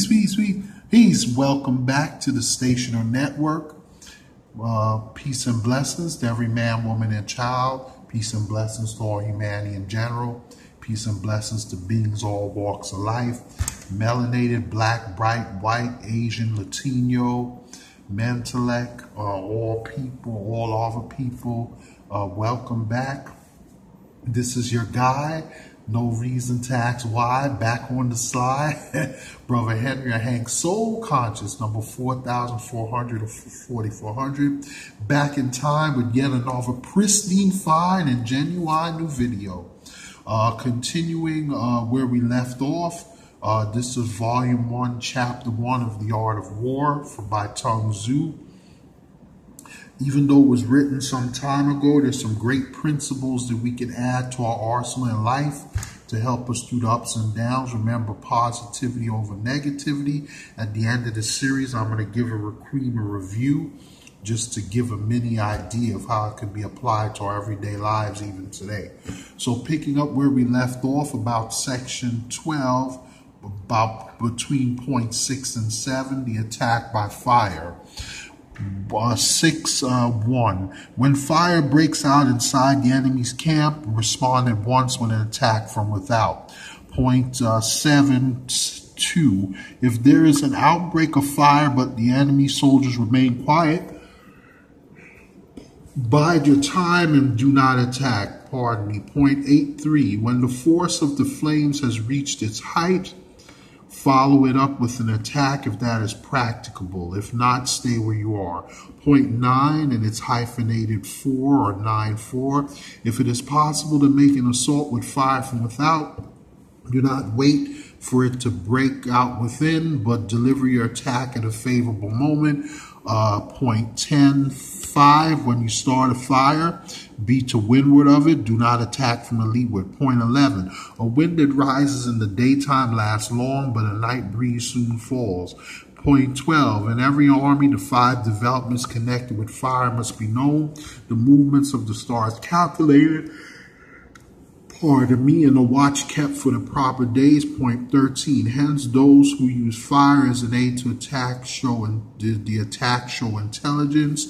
Peace. Welcome back to the Stationer Network. Peace and blessings to every man, woman, and child. Peace and blessings to all humanity in general. Peace and blessings to beings all walks of life. Melanated, black, bright, white, Asian, Latino, Mentellect, all people, all other people. Welcome back. This is your guy. No reason to ask why. Back on the slide. Brother Henry Hank Soul Conscious, number 4,400 or 4,400. Back in time with yet another pristine, fine, and genuine new video. Continuing where we left off. This is Volume 1, Chapter 1 of The Art of War by Tung Tzu. Even though it was written some time ago, there's some great principles that we can add to our arsenal in life to help us through the ups and downs. Remember, positivity over negativity. At the end of the series, I'm going to give a review just to give a mini idea of how it could be applied to our everyday lives even today. So picking up where we left off about section 12, about between point 6 and 7, the attack by fire. 6.1. When fire breaks out inside the enemy's camp, respond at once when an attack from without. Point 7.2. If there is an outbreak of fire but the enemy soldiers remain quiet, bide your time and do not attack. Point 8.3. When the force of the flames has reached its height, follow it up with an attack if that is practicable. If not, stay where you are. Point 9, and it's hyphenated 4 or 9.4. If it is possible to make an assault with fire from without, do not wait for it to break out within, but deliver your attack at a favorable moment. Point 10.5, when you start a fire, be to windward of it. Do not attack from the leeward. Point 11, a wind that rises in the daytime lasts long, but a night breeze soon falls. Point 12, in every army, the 5 developments connected with fire must be known. The movements of the stars calculated, and the watch kept for the proper days. Point 13. Hence, those who use fire as an aid to attack show the attack show intelligence.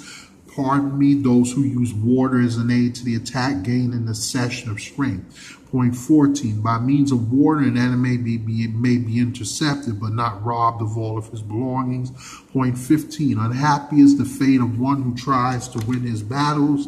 Those who use water as an aid to the attack gain an accession of strength. Point 14. By means of water, an enemy may be intercepted, but not robbed of all of his belongings. Point 15. Unhappy is the fate of one who tries to win his battles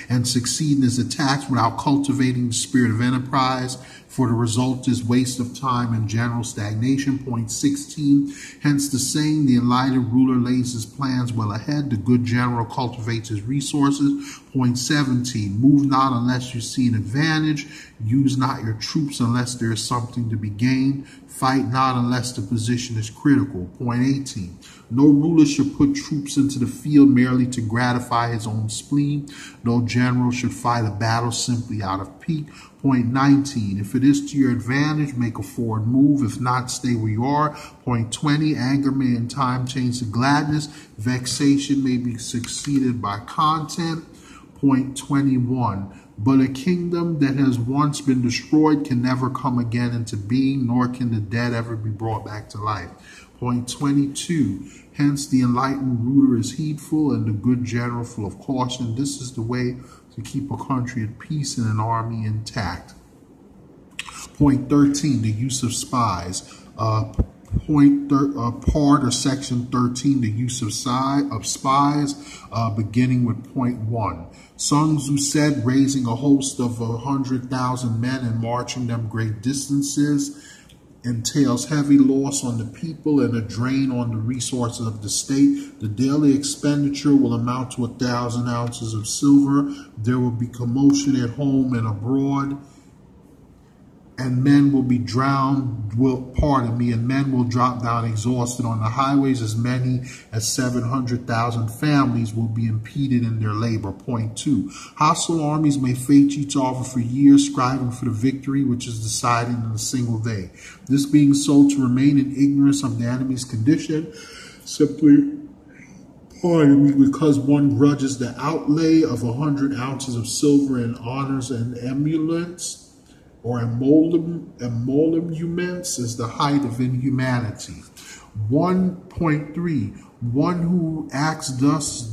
and succeed in his attacks without cultivating the spirit of enterprise, for the result is waste of time and general stagnation. Point 16, hence the saying, the enlightened ruler lays his plans well ahead, the good general cultivates his resources. Point 17, move not unless you see an advantage, use not your troops unless there is something to be gained, fight not unless the position is critical. Point 18, no ruler should put troops into the field merely to gratify his own spleen. No general should fight a battle simply out of pique. Point 19, if it is to your advantage, make a forward move. If not, stay where you are. Point 20, anger may in time change to gladness. Vexation may be succeeded by content. Point 21, but a kingdom that has once been destroyed can never come again into being, nor can the dead ever be brought back to life. Point 22, hence the enlightened ruler is heedful and the good general full of caution. This is the way to keep a country at peace and an army intact. Point 13, the use of spies. Part or section 13, the use of spies, beginning with point 1. Sun Tzu said, raising a host of 100,000 men and marching them great distances entails heavy loss on the people and a drain on the resources of the state. The daily expenditure will amount to 1,000 ounces of silver. There will be commotion at home and abroad, and men will be drowned, and men will drop down exhausted on the highways. As many as 700,000 families will be impeded in their labor. Point 2. Hostile armies may face each other for years, striving for the victory which is decided in a single day. This being so, to remain in ignorance of the enemy's condition, simply because one grudges the outlay of 100 ounces of silver in honors and emoluments, or emoluments is the height of inhumanity. 1.3, one who acts thus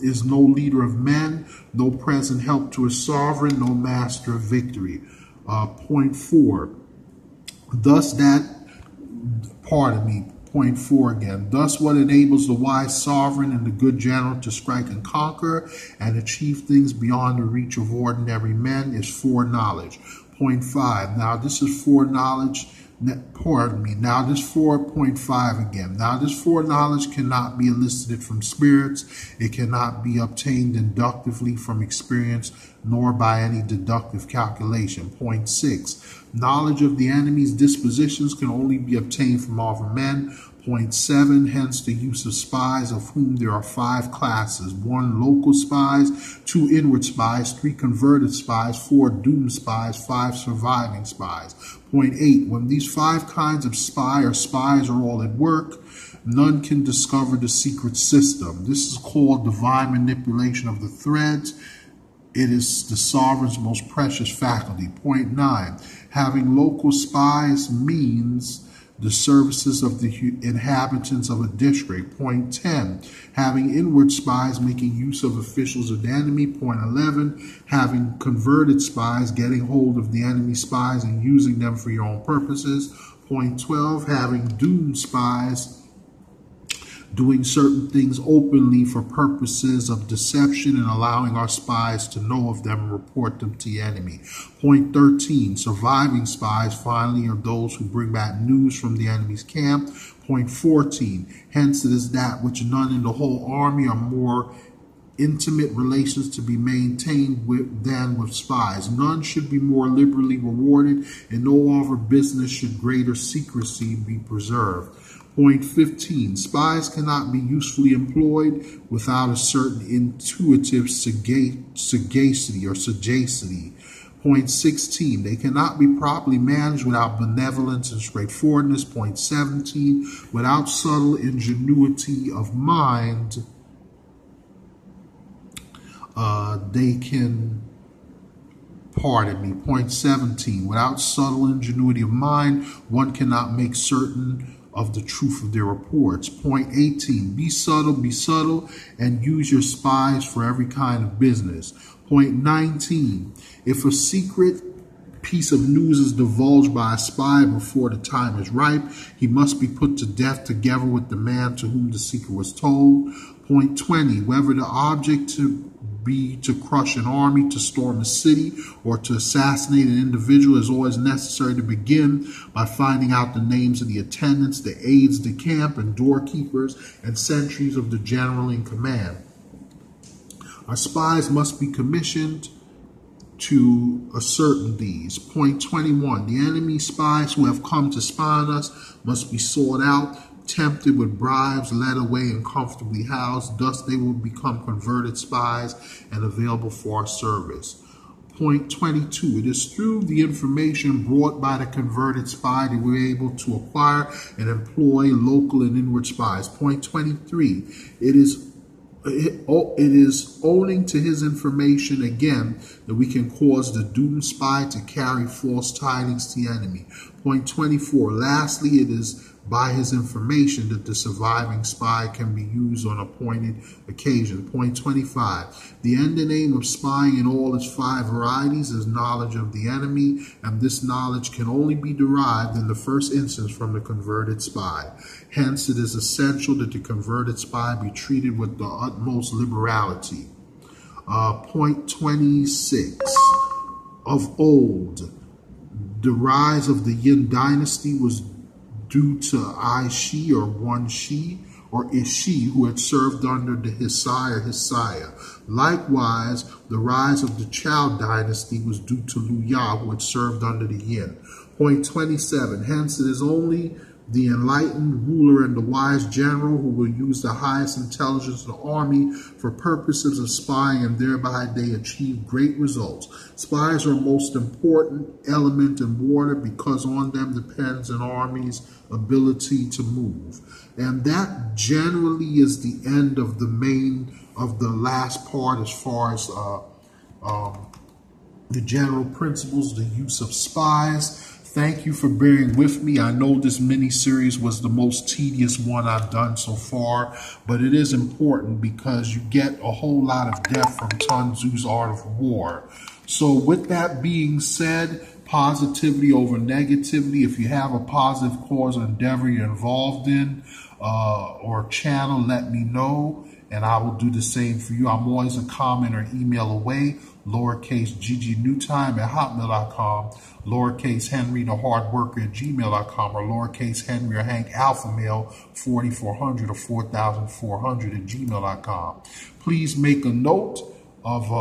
is no leader of men, no present help to a sovereign, no master of victory. Point 4, thus that, point 4 again. Thus what enables the wise sovereign and the good general to strike and conquer and achieve things beyond the reach of ordinary men is foreknowledge. Point 5, now this is foreknowledge. Now this 4.5 again. Now this foreknowledge cannot be elicited from spirits. It cannot be obtained inductively from experience, nor by any deductive calculation. Point 6, knowledge of the enemy's dispositions can only be obtained from other men. Point 7, hence the use of spies, of whom there are 5 classes. 1, local spies. 2, inward spies. 3, converted spies. 4, doomed spies. 5, surviving spies. Point 8, when these 5 kinds of spy or spies are all at work, none can discover the secret system. This is called divine manipulation of the threads. It is the sovereign's most precious faculty. Point 9, having local spies means the services of the inhabitants of a district. Point 10, having inward spies making use of officials of the enemy. Point 11, having converted spies getting hold of the enemy spies and using them for your own purposes. Point 12, having doomed spies doing certain things openly for purposes of deception and allowing our spies to know of them and report them to the enemy. Point 13, surviving spies finally are those who bring back news from the enemy's camp. Point 14, hence it is that which none in the whole army are more intimate relations to be maintained than with spies. None should be more liberally rewarded, and no other business should greater secrecy be preserved. Point 15, spies cannot be usefully employed without a certain intuitive sagacity or sagacity. Point 16, they cannot be properly managed without benevolence and straightforwardness. Point 17, without subtle ingenuity of mind, Point 17, without subtle ingenuity of mind, one cannot make certain of the truth of their reports. Point 18, be subtle, and use your spies for every kind of business. Point 19, if a secret piece of news is divulged by a spy before the time is ripe, he must be put to death together with the man to whom the secret was told. Point 20, whether the object to be to crush an army, to storm a city, or to assassinate an individual, is always necessary to begin by finding out the names of the attendants, the aides de camp, and doorkeepers, and sentries of the general in command. Our spies must be commissioned to ascertain these. Point 21, the enemy spies who have come to spy on us must be sought out, tempted with bribes, led away, and comfortably housed. Thus they will become converted spies and available for our service. Point 22, it is through the information brought by the converted spy that we're able to acquire and employ local and inward spies. Point 23, it is owing to his information again that we can cause the doomed spy to carry false tidings to the enemy. Point 24, lastly, it is by his information that the surviving spy can be used on appointed occasion. Point 25, the end and aim of spying in all its 5 varieties is knowledge of the enemy, and this knowledge can only be derived in the first instance from the converted spy. Hence, it is essential that the converted spy be treated with the utmost liberality. Point 26, of old, the rise of the Yin dynasty was due to she or one she or Ishi who had served under the Hsiah. Likewise, the rise of the Chow dynasty was due to Luya who had served under the Yin. Point 27, hence it is only the enlightened ruler and the wise general who will use the highest intelligence of the army for purposes of spying, and thereby they achieve great results. Spies are a most important element in war because on them depends an army's ability to move. And that generally is the end of the last part as far as the general principles, the use of spies. Thank you for bearing with me. I know this mini-series was the most tedious one I've done so far, but it is important because you get a whole lot of depth from Sun Tzu's Art of War. So with that being said, positivity over negativity. If you have a positive cause or endeavor you're involved in or channel, let me know, and I will do the same for you. I'm always a comment or email away. Lowercase ggnewtime at hotmail.com, lowercase henrythehardworker at gmail.com, or lowercase henry or hank alphamale 4400 or 4400 at gmail.com. Please make a note of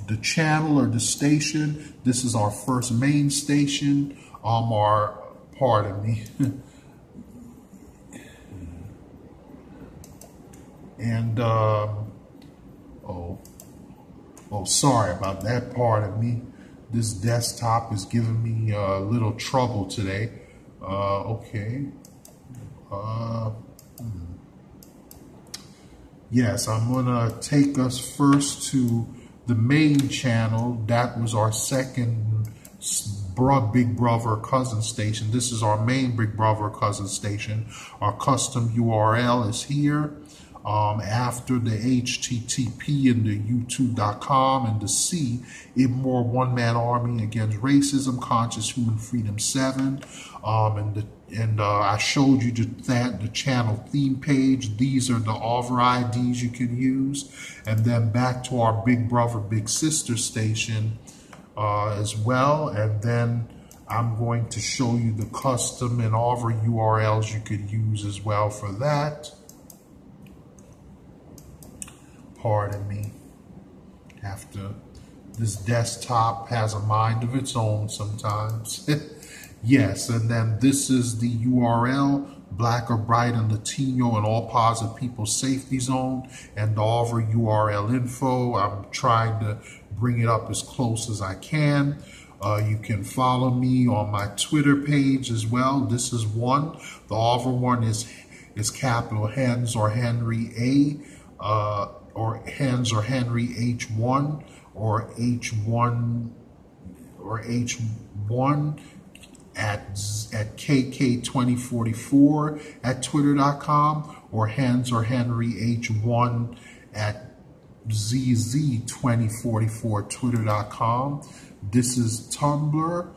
the channel or the station. This is our first main station. Pardon me. And sorry about that. Pardon me. This desktop is giving me a little trouble today. Okay. Yes, I'm gonna take us first to the main channel. That was our second big brother cousin station. This is our main big brother cousin station. Our custom URL is here. After the HTTP and the YouTube.com and the C, IBMOR One Man Army Against Racism, Conscious Human Freedom 7. I showed you the channel theme page. These are the over IDs you can use. And then back to our Big Brother, Big Sister station as well. And then I'm going to show you the custom and over URLs you could use as well for that. Pardon me. This desktop has a mind of its own sometimes. Yes, and then this is the URL, Black or Bright and Latino and All Positive People Safety Zone, and the over URL info. I'm trying to bring it up as close as I can. You can follow me on my Twitter page as well. This is one. The over one is capital Hens or Henry A, or Hens or Henry H1 or H1 at KK2044 at twitter.com, or Hens or Henry H1 at ZZ2044 twitter.com. This is Tumblr.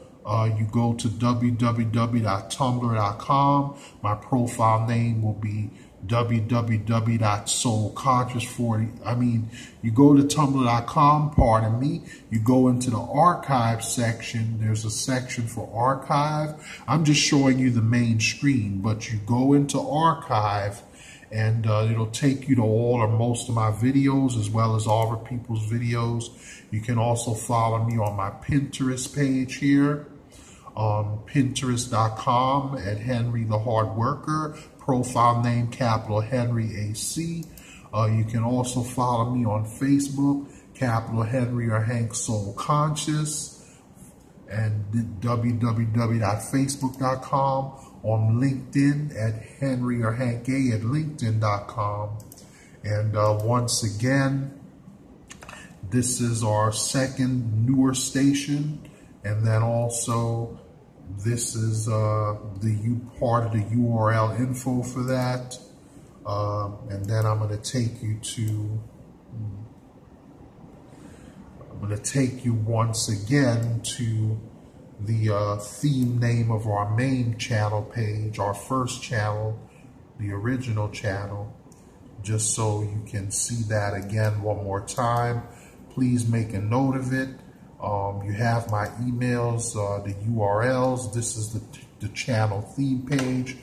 You go to www.tumblr.com. My profile name will be www.soulconscious40. You go to tumblr.com, pardon me. You go into the archive section. There's a section for archive. I'm just showing you the main screen, but you go into archive and it'll take you to all or most of my videos as well as all other people's videos. You can also follow me on my Pinterest page here. Pinterest.com at Henry the Hardworker. Profile name capital Henry AC. You can also follow me on Facebook, capital Henry or Hank Soul Conscious, and www.facebook.com. On LinkedIn at Henry or Hank A at LinkedIn.com. And once again, this is our second newer station, and then also this is the part of the URL info for that. And then I'm going to take you once again to the theme name of our main channel page, our first channel, the original channel, just so you can see that again one more time. Please make a note of it. You have my emails, the URLs. This is the channel theme page.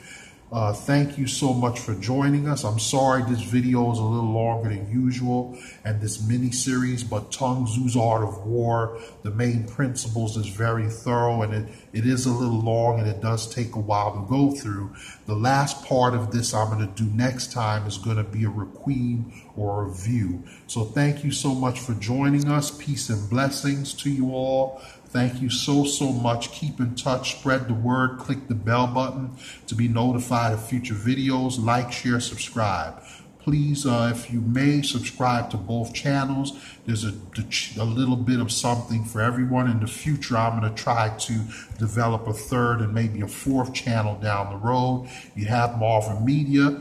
Thank you so much for joining us. I'm sorry this video is a little longer than usual and this mini-series, but Sun Tzu's Art of War, the main principles, is very thorough, and it is a little long and it does take a while to go through. The last part of this I'm going to do next time is going to be a requiem or a review. So thank you so much for joining us. Peace and blessings to you all. Thank you so much. Keep in touch, spread the word, click the bell button to be notified of future videos, like, share, subscribe. Please, if you may, subscribe to both channels. There's a little bit of something for everyone. In the future, I'm going to try to develop a third and maybe a fourth channel down the road. You have Marvin Media.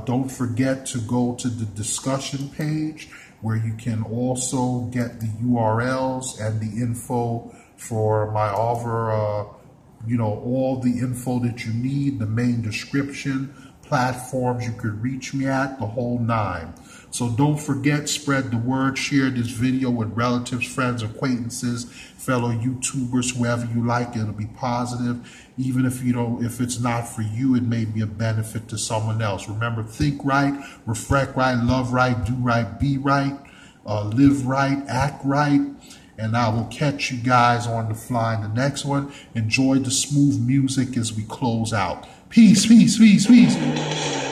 Don't forget to go to the discussion page where you can also get the URLs and the info for my other, all the info that you need, the main description, platforms you could reach me at, the whole nine. So don't forget, spread the word, share this video with relatives, friends, acquaintances, fellow YouTubers, whoever you like. It'll be positive. Even if if it's not for you, it may be a benefit to someone else. Remember, think right, reflect right, love right, do right, be right, live right, act right. And I will catch you guys on the fly in the next one. Enjoy the smooth music as we close out. Peace, peace, peace, peace.